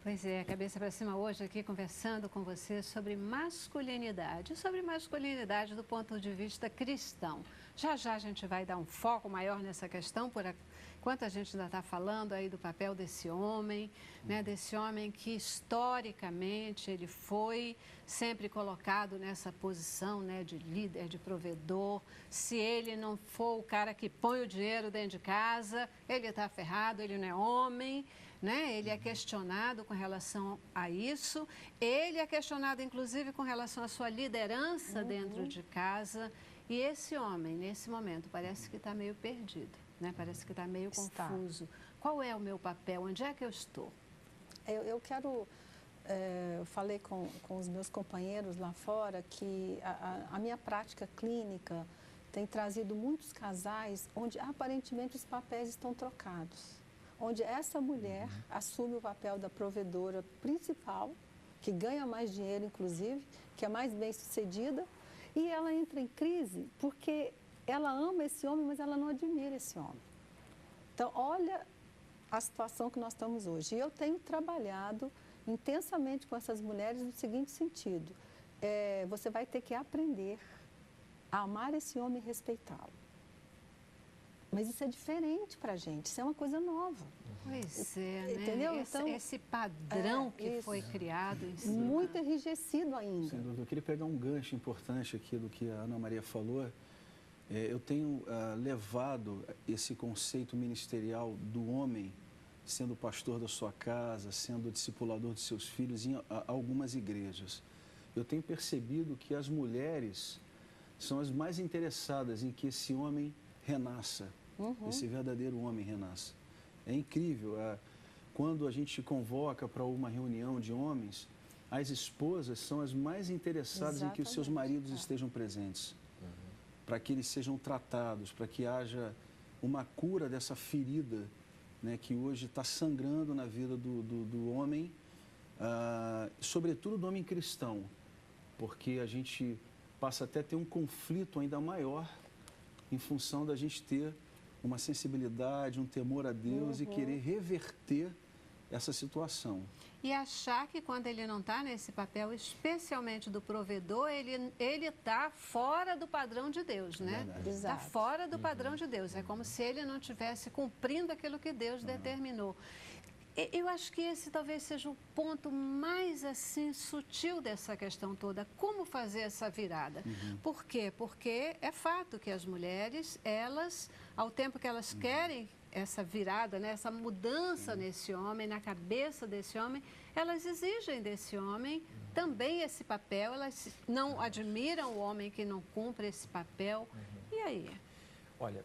Pois é, cabeça para cima hoje aqui conversando com você sobre masculinidade do ponto de vista cristão. Já já a gente vai dar um foco maior nessa questão, enquanto a gente ainda está falando aí do papel desse homem, né, desse homem que historicamente ele foi sempre colocado nessa posição, né, de líder, de provedor. Se ele não for o cara que põe o dinheiro dentro de casa, ele está ferrado, ele não é homem, né? Ele é questionado com relação a isso, ele é questionado inclusive com relação à sua liderança dentro de casa. E esse homem, nesse momento, parece que está meio perdido, né? Parece que está meio confuso. Qual é o meu papel? Onde é que eu estou? Eu quero... eu falei com os meus companheiros lá fora que a minha prática clínica tem trazido muitos casais onde aparentemente os papéis estão trocados. Onde essa mulher assume o papel da provedora principal, que ganha mais dinheiro, inclusive, que é mais bem-sucedida, e ela entra em crise porque ela ama esse homem, mas ela não admira esse homem. Então, olha a situação que nós estamos hoje. E eu tenho trabalhado intensamente com essas mulheres no seguinte sentido: você vai ter que aprender a amar esse homem e respeitá-lo. Mas isso é diferente para a gente, isso é uma coisa nova. Pois é, né? Entendeu? Então, esse padrão que foi criado em cima. Muito enrijecido ainda. Sem dúvida. Eu queria pegar um gancho importante aqui do que a Ana Maria falou. Eu tenho levado esse conceito ministerial do homem sendo pastor da sua casa, sendo discipulador de seus filhos em algumas igrejas. Eu tenho percebido que as mulheres são as mais interessadas em que esse homem renasça. Esse verdadeiro homem renasça. É incrível, quando a gente convoca para uma reunião de homens, as esposas são as mais interessadas em que os seus maridos estejam presentes, para que eles sejam tratados, para que haja uma cura dessa ferida, né, que hoje está sangrando na vida do homem, sobretudo do homem cristão, porque a gente passa até a ter um conflito ainda maior em função da gente ter uma sensibilidade, um temor a Deus e querer reverter essa situação. E achar que quando ele não está nesse papel, especialmente do provedor, ele está fora do padrão de Deus, né? Está fora do padrão de Deus. É como se ele não estivesse cumprindo aquilo que Deus determinou. Eu acho que esse talvez seja o ponto mais assim sutil dessa questão toda. Como fazer essa virada? Por quê? Porque é fato que as mulheres, elas, ao tempo que elas querem essa virada, né, essa mudança nesse homem, na cabeça desse homem, elas exigem desse homem também esse papel. Elas não admiram o homem que não cumpre esse papel. E aí? Olha,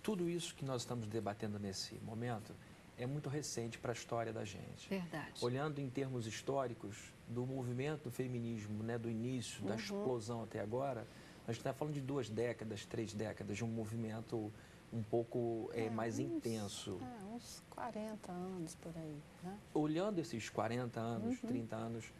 tudo isso que nós estamos debatendo nesse momento é muito recente para a história da gente. Verdade. Olhando em termos históricos do movimento do feminismo, né, do início, da explosão até agora, a gente está falando de 2 décadas, 3 décadas, de um movimento um pouco mais intenso. Uns 40 anos por aí, né? Olhando esses 40 anos, 30 anos,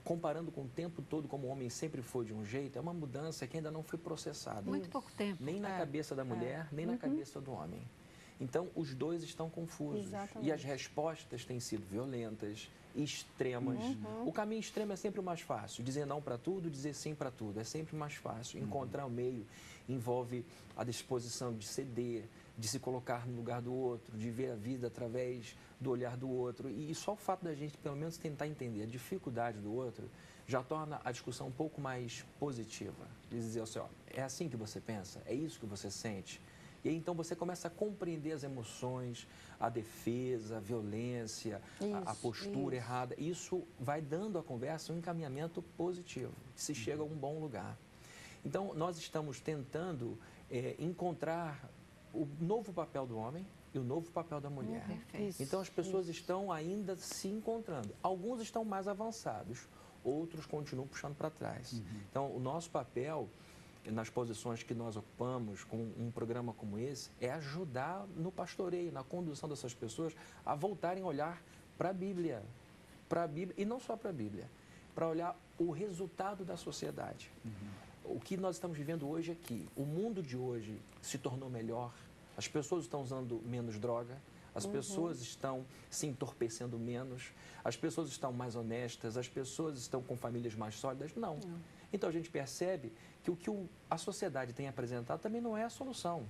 comparando com o tempo todo como o homem sempre foi de um jeito, é uma mudança que ainda não foi processada. Muito pouco tempo. Nem na cabeça da mulher, nem na cabeça do homem. Então, os dois estão confusos. Exatamente. E as respostas têm sido violentas, extremas. O caminho extremo é sempre o mais fácil. Dizer não para tudo, dizer sim para tudo. É sempre mais fácil. Encontrar o meio envolve a disposição de ceder, de se colocar no lugar do outro, de ver a vida através do olhar do outro. E só o fato da gente, pelo menos, tentar entender a dificuldade do outro já torna a discussão um pouco mais positiva. Dizer assim, ó, é assim que você pensa? É isso que você sente? E aí, então, você começa a compreender as emoções, a defesa, a violência, a postura errada. Isso vai dando à conversa um encaminhamento positivo, que se chega a um bom lugar. Então, nós estamos tentando encontrar o novo papel do homem e o novo papel da mulher. Então, as pessoas estão ainda se encontrando. Alguns estão mais avançados, outros continuam puxando para trás. Então, o nosso papel nas posições que nós ocupamos com um programa como esse, é ajudar no pastoreio, na condução dessas pessoas a voltarem a olhar para a Bíblia, e não só para a Bíblia, para olhar o resultado da sociedade. O que nós estamos vivendo hoje é que o mundo de hoje se tornou melhor, as pessoas estão usando menos droga, as pessoas estão se entorpecendo menos, as pessoas estão mais honestas, as pessoas estão com famílias mais sólidas. Não. Então a gente percebe que o que a sociedade tem apresentado também não é a solução.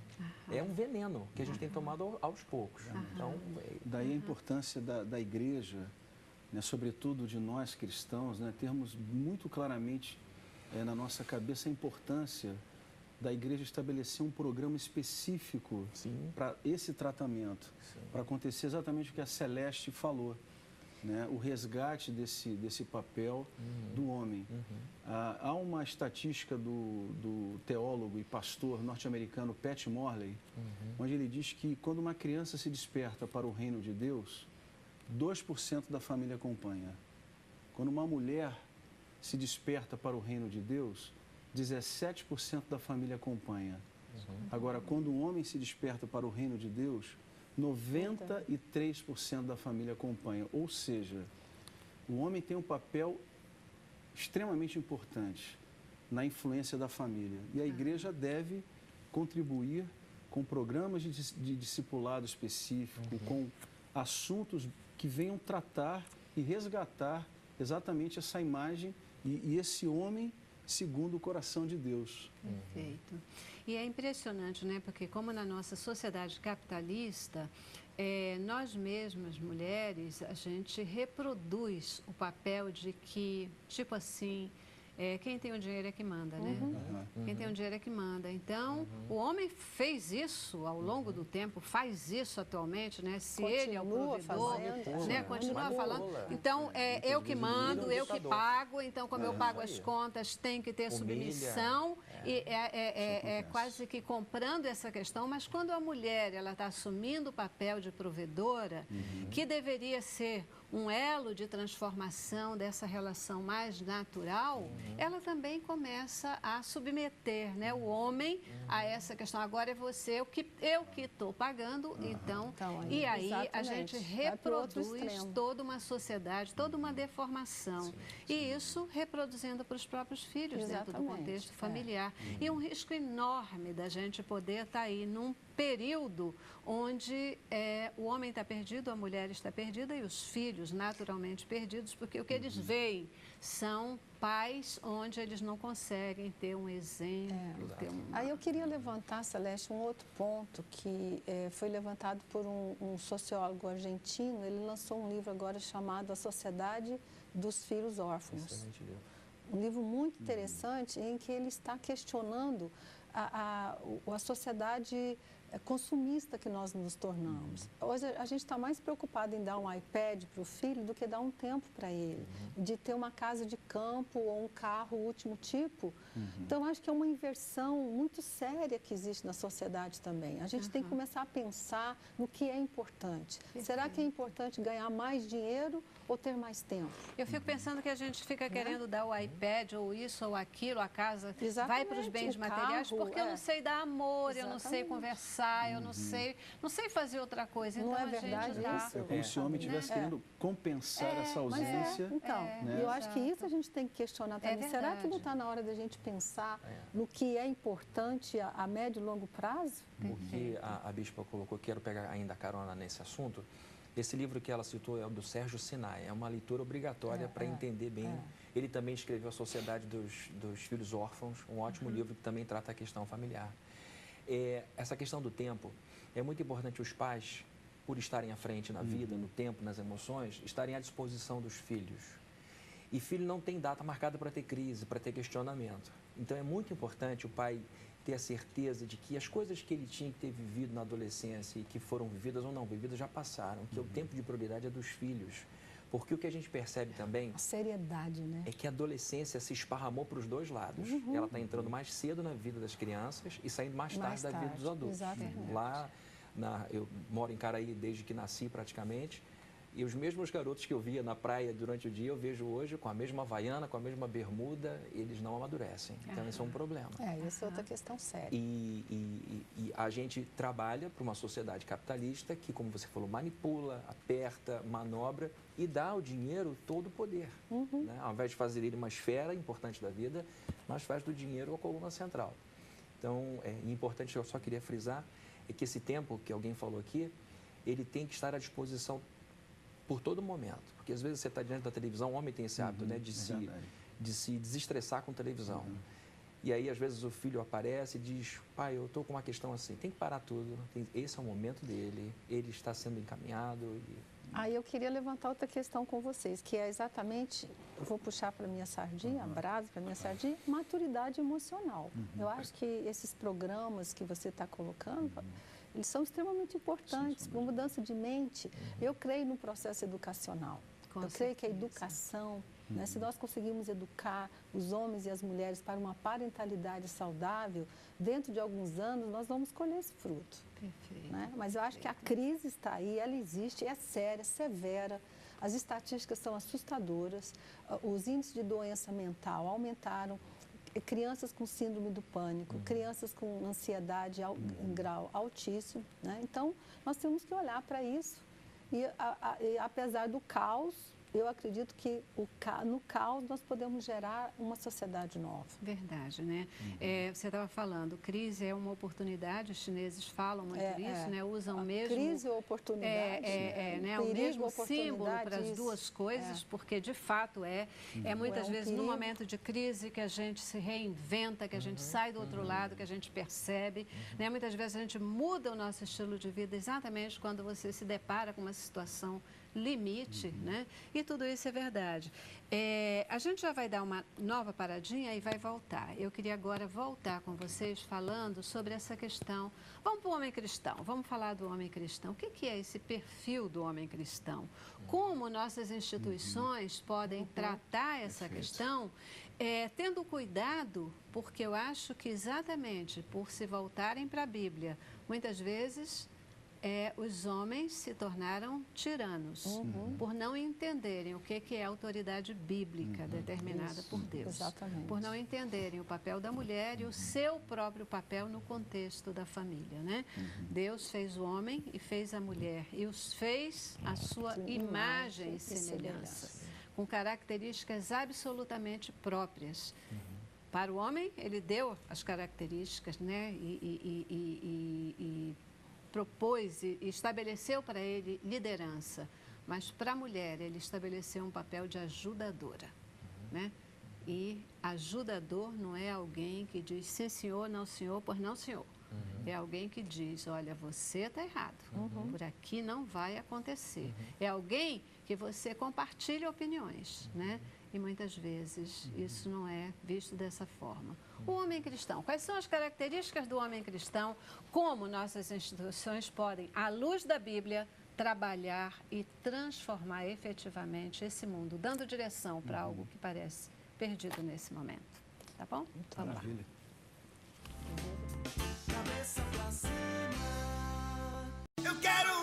É um veneno que a gente tem tomado aos poucos. Então, daí a importância da igreja, né, sobretudo de nós cristãos, né, termos muito claramente na nossa cabeça a importância da igreja estabelecer um programa específico para esse tratamento, para acontecer exatamente o que a Celeste falou, né? O resgate desse papel do homem. Há uma estatística do teólogo e pastor norte-americano Pat Morley, onde ele diz que quando uma criança se desperta para o reino de Deus, 2% da família acompanha. Quando uma mulher se desperta para o reino de Deus, 17% da família acompanha. Agora, quando um homem se desperta para o reino de Deus, 93% da família acompanha. Ou seja, o homem tem um papel extremamente importante na influência da família. E a igreja deve contribuir com programas de discipulado específico, com assuntos que venham tratar e resgatar exatamente essa imagem e esse homem segundo o coração de Deus. Perfeito. E é impressionante, né? Porque como na nossa sociedade capitalista, nós mesmas, mulheres, a gente reproduz o papel de que, tipo assim, quem tem o dinheiro é que manda, né? Quem tem o dinheiro é que manda. Então, o homem fez isso ao longo do tempo, faz isso atualmente, né? Se ele é o provedor, né? Continua falando. Então, eu que mando, eu que pago. Então, como eu pago as contas, tem que ter submissão. E quase que comprando essa questão. Mas quando a mulher ela está assumindo o papel de provedora, que deveria ser um elo de transformação dessa relação mais natural, ela também começa a submeter, né, o homem a essa questão. Agora é você, eu que estou pagando, então e aí a gente reproduz toda uma sociedade, toda uma deformação. E isso reproduzindo para os próprios filhos dentro do contexto familiar. E um risco enorme da gente poder estar aí num período onde o homem está perdido, a mulher está perdida e os filhos naturalmente perdidos, porque o que eles veem são pais onde eles não conseguem ter um exemplo. Aí eu queria levantar, Celeste, um outro ponto que foi levantado por um sociólogo argentino. Ele lançou um livro agora chamado A Sociedade dos Filhos Órfãos. Excelente livro. Um livro muito interessante em que ele está questionando a sociedade consumista que nós nos tornamos. Hoje a gente está mais preocupado em dar um iPad para o filho do que dar um tempo para ele, de ter uma casa de campo ou um carro último tipo. Então, acho que é uma inversão muito séria que existe na sociedade também. A gente tem que começar a pensar no que é importante. Será que é importante ganhar mais dinheiro ou ter mais tempo? Eu fico pensando que a gente fica querendo dar o iPad ou isso ou aquilo, a casa vai para os bens materiais, porque eu não sei dar amor, eu não sei conversar, eu não sei fazer outra coisa. Então, não é verdade isso? É como se o homem estivesse querendo compensar essa ausência. Eu acho que isso a gente tem que questionar também. Será que não está na hora da gente pensar no que é importante a médio e longo prazo? O que a bispa colocou, quero pegar ainda carona nesse assunto. Esse livro que ela citou é o do Sérgio Sinai, é uma leitura obrigatória para entender bem. Ele também escreveu A Sociedade dos Filhos Órfãos, um ótimo livro que também trata a questão familiar. Essa questão do tempo, é muito importante os pais, por estarem à frente na vida, no tempo, nas emoções, estarem à disposição dos filhos. E filho não tem data marcada para ter crise, para ter questionamento. Então é muito importante o pai ter a certeza de que as coisas que ele tinha que ter vivido na adolescência e que foram vividas ou não vividas já passaram, que o tempo de prioridade é dos filhos. Porque o que a gente percebe também... A seriedade, né? É que a adolescência se esparramou para os dois lados. Ela está entrando mais cedo na vida das crianças e saindo mais tarde da vida dos adultos. Exatamente. Lá, eu moro em Caraí desde que nasci praticamente. E os mesmos garotos que eu via na praia durante o dia, eu vejo hoje com a mesma havaiana, com a mesma bermuda, eles não amadurecem. Então, isso é um problema. Isso é outra questão séria. E a gente trabalha para uma sociedade capitalista que, como você falou, manipula, aperta, manobra e dá ao dinheiro todo o poder. Né? Ao invés de fazer ele uma esfera importante da vida, mas faz do dinheiro a coluna central. Então, é importante, eu só queria frisar, é que esse tempo que alguém falou aqui, ele tem que estar à disposição por todo momento. Porque às vezes você está diante da televisão, o homem tem esse hábito, né, de se desestressar com televisão. E aí, às vezes, o filho aparece e diz, pai, eu estou com uma questão assim, tem que parar tudo, esse é o momento dele, ele está sendo encaminhado. Aí eu queria levantar outra questão com vocês, que é exatamente, eu vou puxar para a minha sardinha, a brasa para a minha sardinha, maturidade emocional. Eu acho que esses programas que você está colocando, eles são extremamente importantes para mudança de mente. Eu creio no processo educacional. Eu creio que a educação, né, se nós conseguirmos educar os homens e as mulheres para uma parentalidade saudável, dentro de alguns anos nós vamos colher esse fruto. Perfeito. Né? Mas eu acho que a crise está aí, ela existe, é séria, severa. As estatísticas são assustadoras, os índices de doença mental aumentaram, crianças com síndrome do pânico, crianças com ansiedade em grau altíssimo. Né? Então, nós temos que olhar para isso. E apesar do caos, eu acredito que no caos nós podemos gerar uma sociedade nova. Verdade, né? Você estava falando, crise é uma oportunidade, os chineses falam muito isso, né? Usam mesmo... Crise ou oportunidade. Né? O mesmo símbolo para as duas coisas, porque de fato é muitas vezes no momento de crise que a gente se reinventa, que a gente sai do outro lado, que a gente percebe, né? Muitas vezes a gente muda o nosso estilo de vida exatamente quando você se depara com uma situação limite, né? E tudo isso é verdade. A gente já vai dar uma nova paradinha e vai voltar. Eu queria agora voltar com vocês falando sobre essa questão. Vamos para o homem cristão, vamos falar do homem cristão. O que é esse perfil do homem cristão? Como nossas instituições podem tratar essa questão, tendo cuidado, porque eu acho que exatamente por se voltarem para a Bíblia, muitas vezes... os homens se tornaram tiranos por não entenderem o que é autoridade bíblica determinada por Deus. Exatamente. Por não entenderem o papel da mulher e o seu próprio papel no contexto da família, né? Deus fez o homem e fez a mulher e os fez à sua imagem e semelhança, com características absolutamente próprias. Para o homem, ele deu as características, né? E propôs e estabeleceu para ele liderança, mas para a mulher ele estabeleceu um papel de ajudadora, né? E ajudador não é alguém que diz sim senhor, não senhor, pois não senhor. É alguém que diz, olha, você está errado, por aqui não vai acontecer. É alguém que você compartilha opiniões, né? E muitas vezes isso não é visto dessa forma. O homem cristão, quais são as características do homem cristão? Como nossas instituições podem, à luz da Bíblia, trabalhar e transformar efetivamente esse mundo, dando direção para algo que parece perdido nesse momento. Tá bom? Vamos lá. Maravilha. Cabeça pra cima. Eu quero